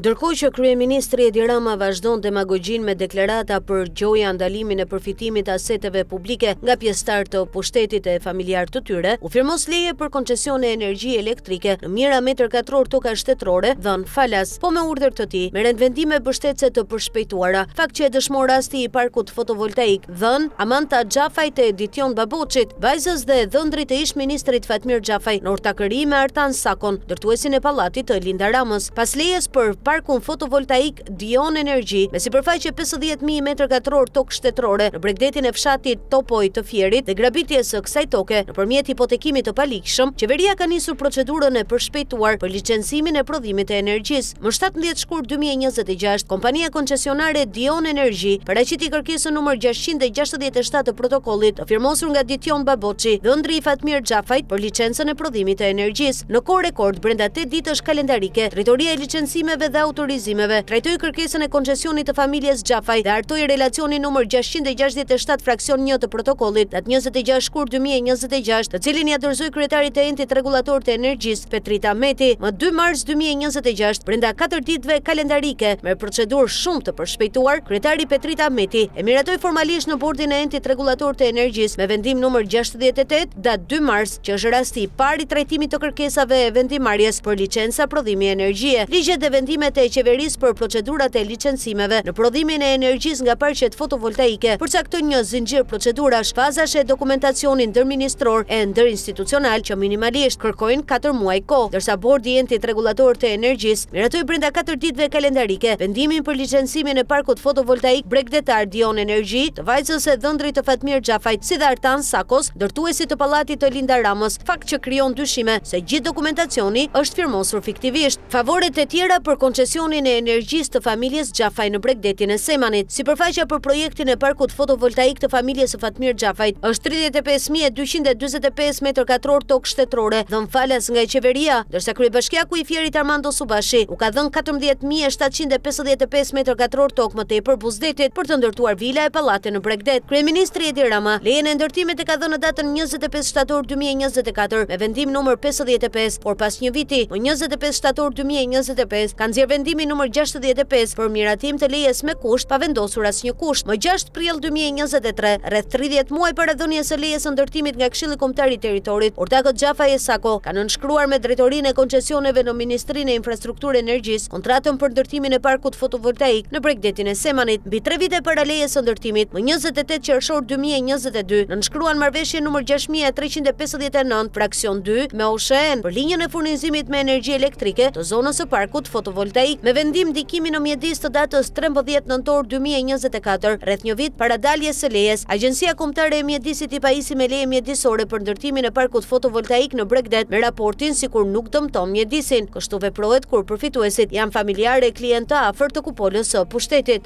Ndërkohë që kryeministri Edi Rama vazhdon demagogjin me deklarata për gjoja ndalimin e përfitimit të aseteve publike nga pjesëtarë të pushtetit e familjar të tyre, u firmos leje për koncesione energji elektrike në mijëra metër katror toka shtetërore dhënë falas, po me urdhër të tij, me rendvendime mbështetëse të përshpejtuara. Fakt që e dëshmon rasti i parkut fotovoltaik dhënë Amanta Xhafajt e Edition Baboçit, vajzës dhe dhëndrit e ish-ministrit Fatmir Xhafaj në ortakëri me Artan Sakon, ndërtuesin e pallatit të Linda Ramës. Pas lejes për parkun fotovoltaik Dion Energy me sipërfaqe 50.000 m2 tokë shtetërore në bregdetin e fshatit Topoj të Fierit dhe grabitjes së kësaj toke nëpërmjet hipotekimit të palikshëm, qeveria ka nisur procedurën e përshpejtuar për licencimin e prodhimit të energjisë. Më 17 shkurt 2026, kompania koncesionare Dion Energy paraqiti kërkesën numër 667 të protokollit të firmosur nga Edition Baboçi, dhëndri i Fatmir Xhafajt për licencën e prodhimit të energjisë. Në kohë rekord, brenda 8 ditësh kalendarike, drejtoria e licencimeve dhe autorizimeve trajtoi kërkesën e koncesionit të familjes Xhafaj dhe hartoi relacionin numër 667 fraksion 1 të protokollit datë 26 shkurt 2026, të cilin ia dorëzoi kryetarit të entit rregullator të energjisë Petrita Meti më 2 mars 2026. Brenda 4 ditëve kalendarike me procedurë shumë të përshpejtuar, kryetari Petrita Meti e miratoi formalisht në bordin e entit rregullator të energjisë me vendim numër 68 datë 2 mars, që është rasti i parë i trajtimit të kërkesave e vendimarrjes për licenca prodhimi energjie. Ligjet dhe vendimet e qeverisë për procedurat e licencimeve në prodhimin e energjisë nga parqet fotovoltaike përcaktojnë një zinxhir procedurash, fazash e dokumentacionit ndërministror e ndërinstitucional që minimalisht kërkojnë 4 muaj kohë, ndërsa bordi i entit rregullator të energjisë miratoi brenda 4 ditëve kalendarike vendimin për licencimin e parkut fotovoltaik bregdetar Dion Energy të vajzës së dhëndrit të Fatmir Xhafajt, si dhe Artan Sakos, ndërtuesit të pallatit të Linda Ramës, fakt që krijon dyshime se gjithë dokumentacioni është firmosur fiktivisht. Favoret e tjera për koncesionin e energjisë të familjes Xhafaj në bregdetin e Semanit. Sipërfaqja për projektin e parkut fotovoltaik të familjes së Fatmir Xhafajt është 35.245 m2 tokë shtetërore dhënë falas nga qeveria, ndërsa kryebashkiaku i Fierit Armando Subashi u ka dhënë 14.755 m2 tokë më tepër Buzdetit për të ndërtuar vila e pallatit në Bregdet. Kryeministri Edi Rama lejen e ndërtimit e ka dhënë në datën 25 shtator 2024 me vendim numër 55, por pas një viti, më 25 shtator 2025, ka nxjerr vendimin numër 65 për miratim të lejes me kusht pa vendosur asnjë kusht. Më 6 prill 2023, rreth 30 muaj para dhënies së lejes së ndërtimit nga Këshilli Kombëtar i Territorit, ortakët Xhafaj e Sako kanë nënshkruar me drejtorinë e koncesioneve në Ministrinë e Infrastrukturë Energjisë kontratën për ndërtimin e parkut fotovoltaik në bregdetin e Semanit. Mbi 3 vite para lejes së ndërtimit, më 28 qershor 2022, nënshkruan marrëveshje numër 6359 fraksion 2 me OSHEN për linjën e furnizimit me energji elektrike të zonës së parkut fotovoltaik me vendim ndikimi në mjedis të datës 13 nëntor 2024, rreth një vit para daljes së lejes. Agjencia Kombëtare e Mjedisit i pajisi me leje mjedisore për ndërtimin e parkut fotovoltaik në Bregdet me raportin sikur nuk dëmton mjedisin. Kështu veprohet kur përfituesit janë familjarë e klientë afër të kupolës së pushtetit.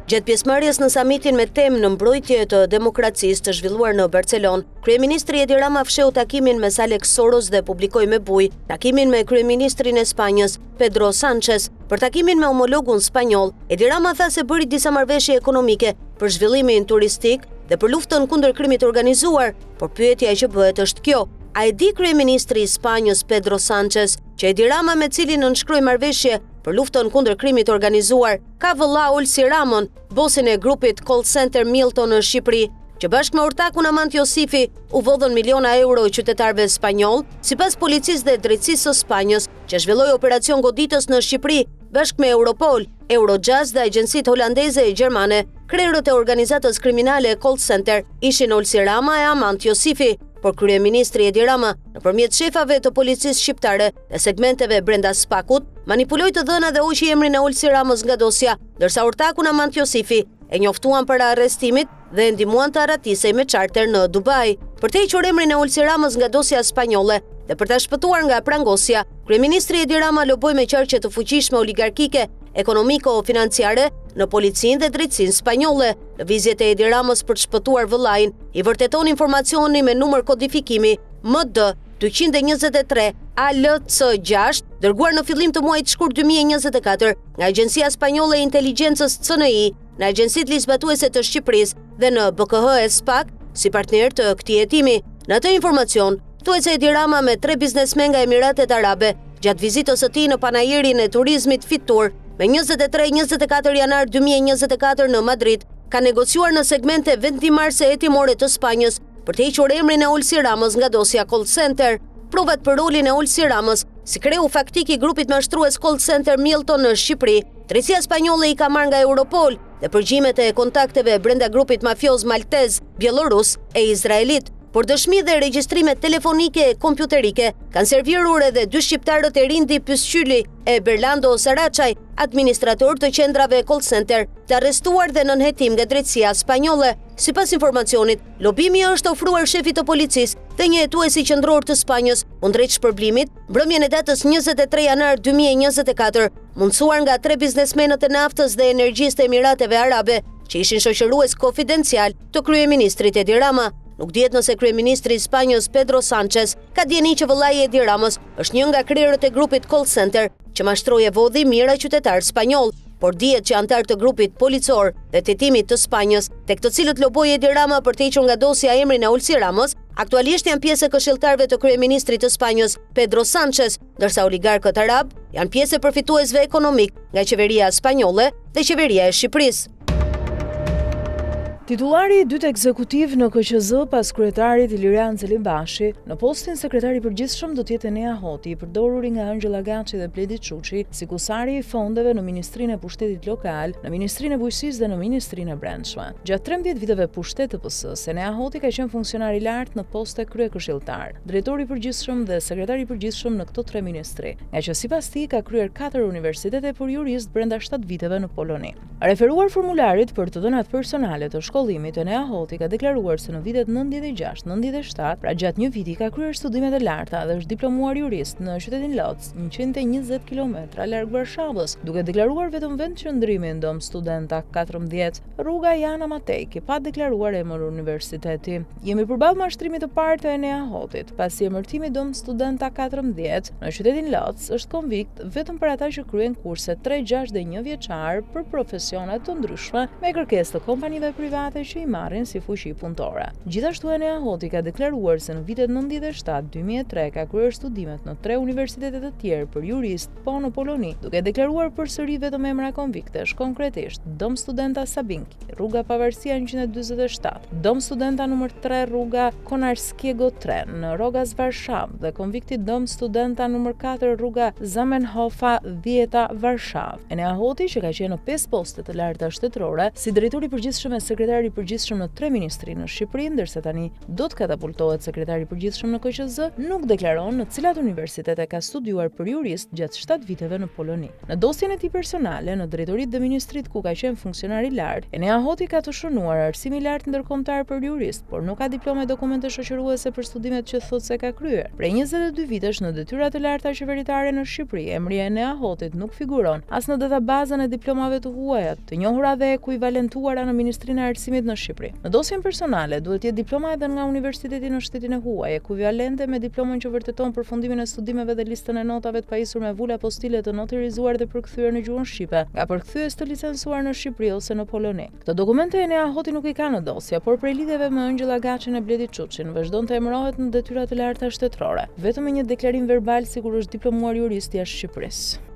Gjatë pjesëmarrjes në samitin me temë në mbrojtje të demokracisë të zhvilluar në Barcelonë, kryeministri Edi Rama fsheu takimin me Alex Soros dhe publikoi me bujë takimin me kryeministrin e Spanjës, Pedro Sánchez. Për takimin me homologun spanjoll, Edi Rama tha se bëri disa marrëveshje ekonomike për zhvillimin turistik dhe për luftën kundër krimit organizuar, por pyetja që bëhet është kjo: a e di kryeministri i Spanjës Pedro Sánchez që Edi Rama, me cilin nënshkroi marrëveshje për luftën kundër krimit organizuar, ka vëlla Olsi Ramon, bosin e grupit call center Milton në Shqipëri, që bashkë me ortakun Amant Josifi u vodhën miliona euro qytetarëve spanjoll, sipas policisë dhe drejtësisë së Spanjës, që zhvilloi operacion goditës në Shqipëri bashkë me Europol, Eurojust dhe agjencitë holandeze e gjermane. Krerët e organizatës kriminale call center ishin Olsi Rama e Amant Josifi, por kryeministri Edi Rama, nëpërmjet shefave të policisë shqiptare dhe segmenteve brenda SPAK-ut, manipuloi të dhënat dhe hoqi emrin e Olsi Ramës nga dosja, ndërsa ortakun Amant Josifi e njoftuan para arrestimit dhe ndihmuan të arratisej me charter në Dubai. Për të hequr emrin e Olsi Ramës nga dosja spanjolle dhe për ta shpëtuar nga prangosja, kryeministri Edi Rama loboi me qarqe të fuqishme oligarkike, ekonomiko-financiare në policinë dhe drejtësinë spanjolle. Lëvizjet e Edi Ramës për të shpëtuar vëllain i vërteton informacioni me numër kodifikimi MD 223 ALC6, dërguar në fillim të muajit shkurt 2024 nga Agjencia Spanjolle e Inteligjencës CNI, në Agjencitë Ligjzbatuese të Shqipërisë dhe në BKH SPAK si partner të këtij hetimi. Në atë informacion, thuhet se Edi Rama me 3 biznesmen nga Emiratet Arabe gjatë vizitës së tij në panajirin e turizmit Fitur me 23-24 janar 2024 në Madrid, ka negociuar në segmente vendimmarrëse hetimore të Spanjës për të hequr emrin e Olsi Ramës nga dosja call center. Provat për rolin e Olsi Ramës si kreu faktik i grupit mashtrues call center Milton në Shqipëri, drejtësia spanjolle i ka marrë nga Europol dhe përgjimet e kontakteve brenda grupit mafioz maltez, bielorus e izraelit. Por dëshmi dhe regjistrimet telefonike e kompjuterike kanë serviruar edhe 2 shqiptarët e Rindi Pysqyli e Berlando Saracaj, administrator të qendrave call center, të arrestuar dhe nën hetim nga drejtësia spanjolle. Sipas informacionit, lobimi është ofruar shefit të policisë dhe një hetuesi qendror të Spanjës kundrejt shpërblimit, mbrëmjen e datës 23 janar 2024, mundsuar nga 3 biznesmenët e naftës dhe energjisë të Emirateve Arabe, që ishin shoqërues konfidencial të kryeministrit Edi Rama. Nuk dihet nëse kryeministri i Spanjës Pedro Sánchez ka dieni që vëllai Edi Ramës është një nga krerët e grupit call center që mashtroi e vodhi mijëra qytetarë spanjoll, por dihet që antar të grupit policor dhe të hetimit të Spanjës, tek të cilët loboi Edi Rama për të hequr nga dosja emrin e Olsi Ramës, aktualisht janë pjesë e këshilltarëve të kryeministrit të Spanjës Pedro Sánchez, ndërsa oligarkët arab janë pjesë e përfituesve ekonomik nga qeveria spanjolle dhe qeveria e Shqipërisë. Titullari i dytë ekzekutiv në KQZ pas kryetarit Ilirian Celibashi, në postin sekretari i përgjithshëm do të jetë Enea Hoti, i përdorur nga Angela Gaçi dhe Bledi Çuçi, si kusari i fondeve në Ministrinë e Pushtetit Lokal, në Ministrinë e Bujqësisë dhe në Ministrinë e Brendshme. Gjatë 13 viteve pushtet të PS-s, Enea Hoti ka qenë funksionar i lartë në poste kryekëshilltar, drejtori i përgjithshëm dhe sekretari i përgjithshëm në këto 3 ministri, nga që sipas tij ka kryer 4 universitete për jurist brenda 7 viteve në Poloni. Referuar formularit për të dhënat personale të shkollimit, Enea Hoti ka deklaruar se në vitet 96-97, pra gjatë një viti, ka kryer studimet e larta dhe është diplomuar jurist në qytetin Lodz, 120 km larg Varshavës, duke deklaruar vetëm vendqëndrimin dom Studenta 14, rruga Jana Matejki, pa deklaruar emër universiteti. Jemi përballë mashtrimit të parë të Enea Hotit, pasi emërtimi dom Studenta 14 në qytetin Lodz është konvikt vetëm për ata që kryen kurse 3, 6 dhe 1 vjeçar për profesionet të ndryshme me kërkesë të kompanive private që i marrin si fuqi punëtore. Gjithashtu Enea Hoti ka deklaruar se në vitet 97-2003 ka kryer studimet në 3 universitete të tjerë për jurist, po në Poloni, duke deklaruar përsëri vetëm emra konviktesh, konkretisht Dom Studenta Sabinki, rruga Pavarësia 147, Dom Studenta nr. 3, rruga Konarskiego 3 në Rogas Varshavë dhe konvikti Dom Studenta nr. 4, rruga Zamenhofa 10 Varshavë. Enea Hoti, që ka qenë në 5 poste të larta shtetërore, si drejtori i përgjithshëm e sekretari i përgjithshëm në 3 ministri në Shqipëri, ndërsa tani do të katapultohet sekretari i përgjithshëm në KQZ, nuk deklaron në cilat universitete ka studiuar për jurist gjatë 7 viteve në Poloni. Në dosjen e tij personale në drejtoritë dhe ministrit ku ka qenë funksionar i lartë, Enea Hoti ka të shënuar arsim i lartë ndërkombëtar për jurist, por nuk ka diplome dokumente shoqëruese për studimet që thotë se ka kryer. Prej 22 vitesh në detyrat e larta qeveritare në Shqipëri, emri i Enea Hotit nuk figuron as në databazën e diplomave të huaja, të njohura dhe ekuivalentuara në Ministrinë e Arsimit në Shqipëri. Në dosjen personale duhet të jetë diploma edhe nga universiteti në shtetin e huaj, ekuivalente me diplomën që vërteton përfundimin e studimeve dhe listën e notave të pajisur me vula postile të notarizuar dhe përkthyer në gjuhën shqipe nga përkthyes të licencuar në Shqipëri ose në Poloni. Këto dokumente Enea Hoti nuk i ka në dosje, por prej lidhjeve me Angela Gaçin e Bledi Çuçin vazhdon të emërohet në detyrat e larta shtetërore, vetëm me një deklarim verbal sikur është diplomuar jurist jashtë Shqipërisë.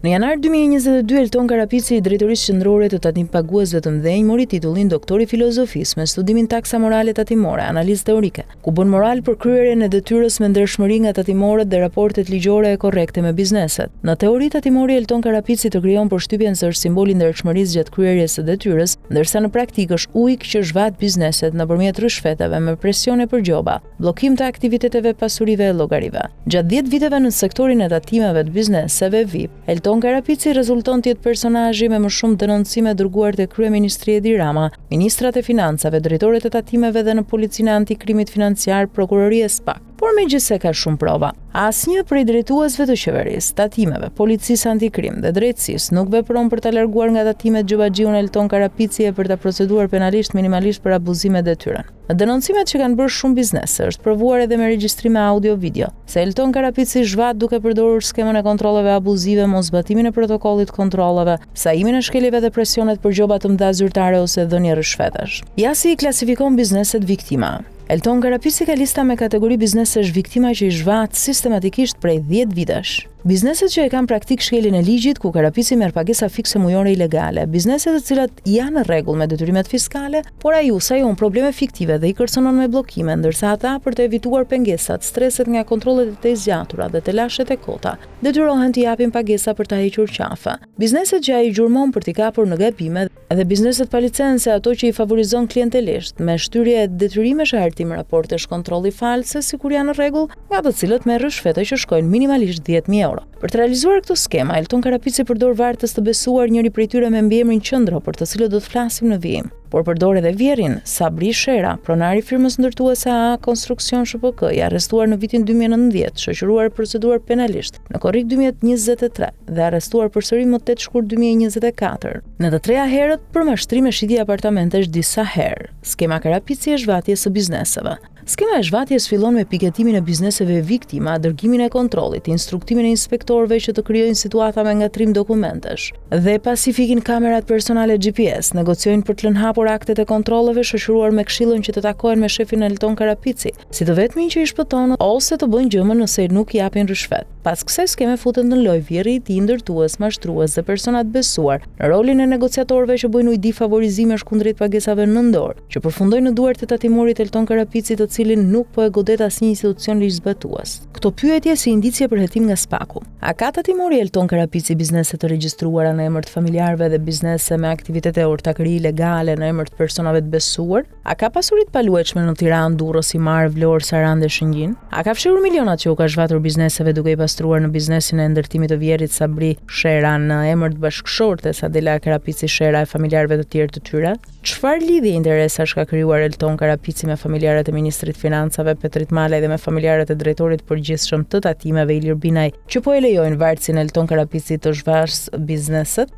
Në janar 2022, Elton Karapici, i drejtorisë qendrore të tatimpaguesve të mëdhenj, mori titullin doktor i filozofisë me studimin taksa morale tatimore, analizë teorike, ku bën moral për kryerjen e detyrës me ndershmëri nga tatimorët dhe raportet ligjore e korrekte me bizneset. Në teori tatimori, Elton Karapici të krijon përshtypjen se është simboli i ndershmërisë gjatë kryerjes së detyrës, ndërsa në praktikë është ujk që zhvat bizneset nëpërmjet rishfeteve me presione për gjoba, bllokim të aktiviteteve pasurive e llogarive. Gjatë 10 viteve në sektorin e tatimeve të bizneseve VIP, Elton Karapici rezulton të jetë personazhi me më shumë denoncime dërguar te kryeministri Edi Rama, ministrat e financave, drejtorët e tatimeve dhe në policinë antikrimit financiar, prokuroria e SPAK. Por megjithse ka shumë prova, asnjë prej drejtuesve të qeverisë, tatimeve, policisë antikrim dhe drejtësisë nuk vepron për ta larguar nga tatimet Gjobaxhiun Elton Karapici e për ta proceduar penalisht minimalisht për abuzime detyrën. Në denoncimet që kanë bërë shumë biznese është provuar edhe me regjistrime audio-video se Elton Karapici zhvat duke përdorur skemën e kontrolleve abuzive, mosbatimin e protokollit kontrolleve, saimin e shkeljeve dhe presionet për gjoba të mëdha zyrtare ose dhënie rishfetash. Jasi i klasifikon bizneset viktima. Elton Karapisi ka lista me kategori biznesesh viktima që i zhvat sistematikisht prej 10 vitesh. Bizneset që e kanë praktik shkeljen e ligjit ku Karapisi merr pagesa fikse mujore ilegale, bizneset të cilat janë në rregull me detyrimet fiskale, por ai usajon probleme fiktive dhe i kërcënon me bllokime, ndërsa ata për të evituar pengesat, streset nga kontrollet e të zgjatura dhe të lashet e kota, detyrohen të japin pagesa për të hequr qafa. Bizneset që ai gjurmon për t'i kapur në gabime dhe bizneset pa licencë ato që i favorizon klientelisht me shtyrje detyrimesh e hartim raportesh kontrolli false sikur janë në rregull, nga të cilët merr rishfete që shkojnë minimalisht 10.000 euro. Për të realizuar këtë skema, Elton Karapisi përdor vartës të besuar, njëri prej tyre me mbiemrin Qendro, për të cilët do të flasim në vijim. Por përdor edhe vjerin Sabri Shera, pronari i firmës ndërtuese AA Konstruksion SHPK, i arrestuar në vitin 2019, shoqëruar proceduar penalisht në korrik 2023 dhe arrestuar përsëri më 8 shkurt 2024. Në të treja herët për mashtrim me shitje apartamentesh disa herë. Skema Karapisi e zhvatjes së bizneseve. Skema e zhvatjes fillon me piketimin e bizneseve viktima, dërgimin e kontrollit, instruktimin e inspektorëve që të krijojnë situata me ngatrim dokumentesh. Dhe pasi fikin kamerat personale GPS, negociojnë për të lënë hapur aktet e kontrolleve, shoqëruar me këshillën që të takohen me shefin Elton Karapisi, si të vetmin që i shpëton ose të bëjnë gjëmën nëse nuk japin rishfet. Pas kësaj skeme futen në lojë vjerri i tij ndërtues, mashtrues dhe personat besuar në rolin e negociatorëve që bëjnë ujdi favorizimesh kundrejt pagesave nëndor, që përfundojnë në duart e tatimorit Elton Karapisi, të cilin nuk po e godet asnjë institucion ligjzbatues. Këto pyetje si indicie për hetim nga spaku. A ka tatimori Elton Karapisi biznese të regjistruara në emër të familjarëve dhe biznese me aktivitete ortakëri ilegale në emër të personave të besuar? A ka pasuri të paluajtshme në Tiranë, Durrës, Imar, Vlorë, Sarandë dhe Shëngjin? A ka fshirur milionat që u ka zhvatur bizneseve duke i pastruar në biznesin e ndërtimit të vjerit Sabri Shera në emër të bashkëshortes Adela Karapisi Shera e familjarëve të tjerë të tyre? Çfarë lidhje interesash ka krijuar Elton Karapisi me familjarët e ministrit financave Petrit Malaj dhe me familjarët e drejtorit përgjithshëm të tatimeve Ilir Binaj, që po e lejojnë vartësin Elton Karapisi të zhvasë bizneset?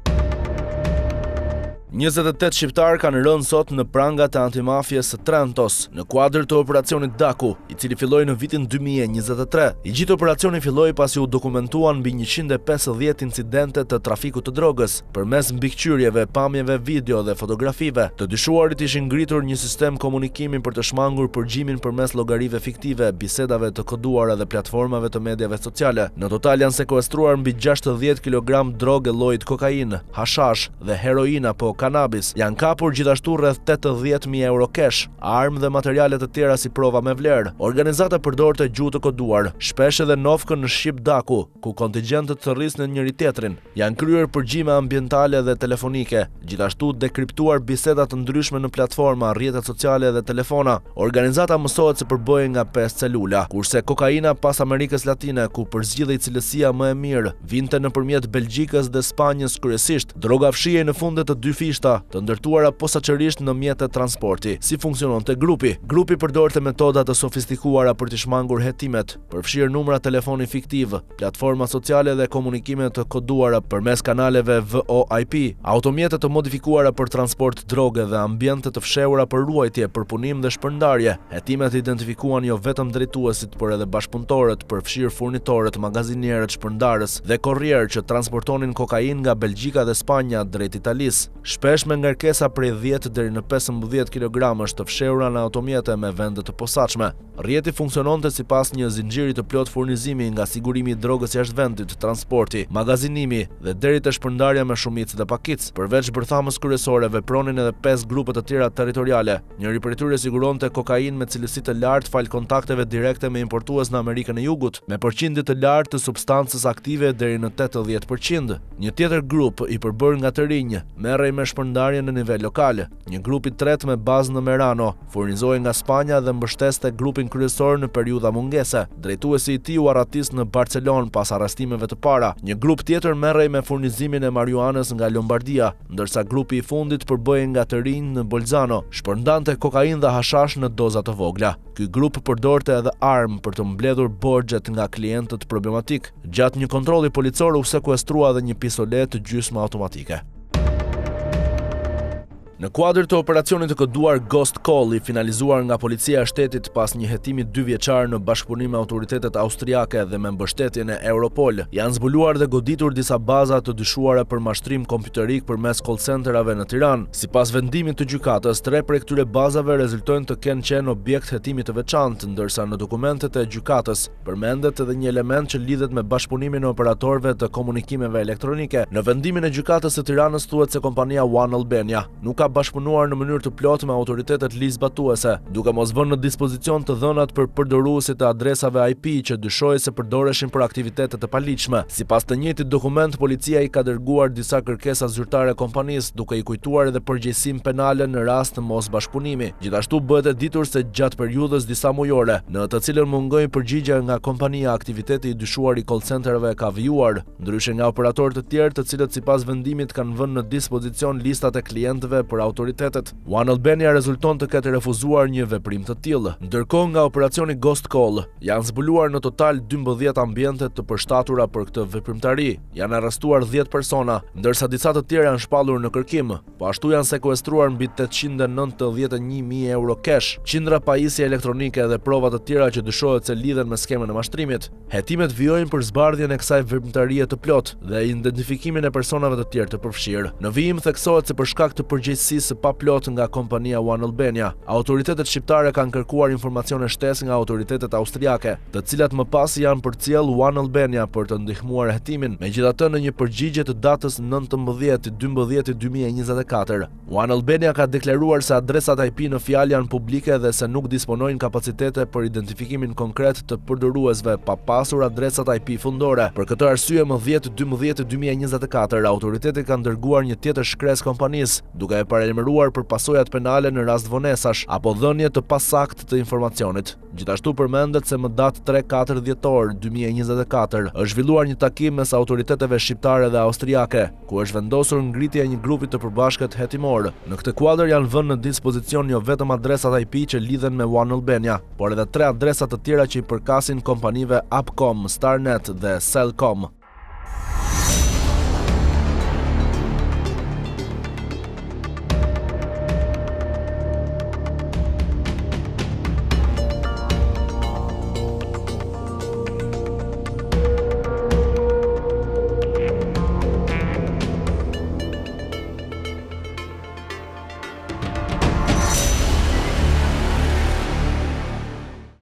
28 shqiptar kanë rënë sot në prangat e antimafjes së Trentos në kuadër të operacionit Daku, i cili filloi në vitin 2023. I gjithë operacioni filloi pasi u dokumentuan mbi 150 incidente të trafikut të drogës, përmes mbikëqyrjeve, pamjeve video dhe fotografive. Të dyshuarit ishin ngritur një sistem komunikimi për të shmangur përgjimin përmes llogarive fiktive, bisedave të koduara dhe platformave të mediave sociale. Në total janë sekuestruar mbi 60 kg drogë llojit kokainë, hashash dhe heroina apo kanabis. Janë kapur gjithashtu rreth 80.000 euro cash, armë dhe materiale të tjera si prova me vlerë. Organizata përdorte gjuhë të koduar, shpesh edhe nofkën në shqip Daku, ku kontingjentët të rrisnin njëri tjetrin. Janë kryer përgjime ambientale dhe telefonike, gjithashtu dekriptuar biseda të ndryshme në platforma, rrjetet sociale dhe telefona. Organizata mësohet se përbëhen nga 5 celula, kurse kokaina pas Amerikës Latine, ku përzgjidhej cilësia më e mirë, vinte nëpërmjet Belgjikës dhe Spanjës kryesisht. Droga fshihej në fundet të dy të ndërtuara posaçërisht në mjetet transporti. Si funksiononte grupi? Grupi përdorte metoda të sofistikuara për të shmangur hetimet, përfshirë numra telefoni fiktiv, platforma sociale dhe komunikime të koduara përmes kanaleve VoIP, automjete të modifikuara për transport droge dhe ambiente të fshehura për ruajtje, përpunim dhe shpërndarje. Hetimet identifikuan jo vetëm drejtuesit, por edhe bashkëpunëtorët, përfshirë furnitorët, magazinierët, shpërndarës dhe korrier që transportonin kokainë nga Belgjika dhe Spanja drejt Italisë. Shpesh me ngarkesa prej 10 deri në 15 kg të fshehura në automjete me vende të posaçme. Rrjeti funksiononte sipas një zinxhiri të plot furnizimi, nga sigurimi i drogës jashtë vendit, transporti, magazinimi dhe deri te shpërndarja me shumicë dhe pakicë. Përveç bërthamës kryesore, vepronin edhe 5 grupe të tjera territoriale. Njëri prej tyre siguronte kokainë me cilësi të lartë fal kontakteve direkte me importues në Amerikën e Jugut, me përqindje të lartë të substancës aktive deri në 80%. Një tjetër grup i përbërë nga të rinj merrej me shpërndarje në nivel lokal. Një grup i tretë me bazë në Merano furnizohej nga Spanja dhe mbështeste grupin kryesor në periudha mungese. Drejtuesi i tij u arratis në Barcelonë pas arrestimeve të para. Një grup tjetër merrej me furnizimin e marijuanës nga Lombardia, ndërsa grupi i fundit përbëhej nga të rinj në Bolzano, shpërndante kokainë dhe hashash në doza të vogla. Ky grup përdorte edhe armë për të mbledhur borxhet nga klientët problematik. Gjatë një kontrolli policor u sekuestrua edhe një pistolet gjysmë automatike. Në kuadër të operacionit të koduar Ghost Call i finalizuar nga policia e shtetit pas një hetimi 2 vjeçar në bashkëpunim me autoritetet austriake dhe me mbështetjen e Europol, janë zbuluar dhe goditur disa baza të dyshuara për mashtrim kompjuterik përmes call centerave në Tiranë. Sipas vendimit të gjykatës, 3 prej këtyre bazave rezultojnë të kenë qenë objekt hetimi të veçantë, ndërsa në dokumentet e gjykatës përmendet edhe një element që lidhet me bashkëpunimin e operatorëve të komunikimeve elektronike. Në vendimin e gjykatës së Tiranës thuhet se kompania One Albania nuk ka bashkëpunuar në mënyrë të plotë me autoritetet ligjzbatuese, duke mos vënë në dispozicion të dhënat për përdoruesit e adresave IP që dyshohej se përdoreshin për aktivitete të paligjshme. Sipas të njëjtit dokument, policia i ka dërguar disa kërkesa zyrtare kompanisë, duke i kujtuar edhe përgjegjësinë penale në rast të mos bashkëpunimi. Gjithashtu bëhet e ditur se gjatë periudhës disa mujore, në të cilën mungoi përgjigje nga kompania, aktiviteti i dyshuar i call centerave ka vijuar, ndryshe nga operatorë të tjerë të cilët sipas vendimit kanë vënë në dispozicion listat e klientëve për autoritetet. One Albania rezulton të ketë refuzuar një veprim të tillë. Ndërkohë, nga operacioni Ghost Call janë zbuluar në total 12 ambiente të përshtatura për këtë veprimtari. Janë arrestuar 10 persona, ndërsa disa të tjerë janë shpallur në kërkim. Po ashtu janë sekuestruar mbi 891.000 euro cash, qindra pajisje elektronike dhe prova të tjera që dyshohet se lidhen me skemën e mashtrimit. Hetimet vijojnë për zbardhjen e kësaj veprimtarie të plotë dhe identifikimin e personave të tjerë të përfshirë. Në vijim theksohet se për shkak të përgjegjësisë pa plot nga kompania One Albania, autoritetet shqiptare kanë kërkuar informacione shtesë nga autoritetet austriake, të cilat më pas janë përcjell One Albania për të ndihmuar hetimin. Megjithatë, në një përgjigje të datës 19/12/2024, One Albania ka deklaruar se adresat IP në fjalë janë publike dhe se nuk disponojnë kapacitete për identifikimin konkret të përdoruesve pa pasur adresat IP fundore. Për këtë arsye, më 10/12/2024, autoritetet kanë dërguar një tjetër shkresë kompanisë, duke e paralajmëruar për pasojat penale në rast vonesash apo dhënie të pasaktë të informacionit. Gjithashtu përmendet se më datë 3-4 dhjetor 2024 është zhvilluar një takim mes autoriteteve shqiptare dhe austriake, ku është vendosur ngritja e një grupi të përbashkët hetimor. Në këtë kuadër janë vënë në dispozicion jo vetëm adresat IP që lidhen me One Albania, por edhe 3 adresa të tjera që i përkasin kompanive Upcom, Starnet dhe Cellcom.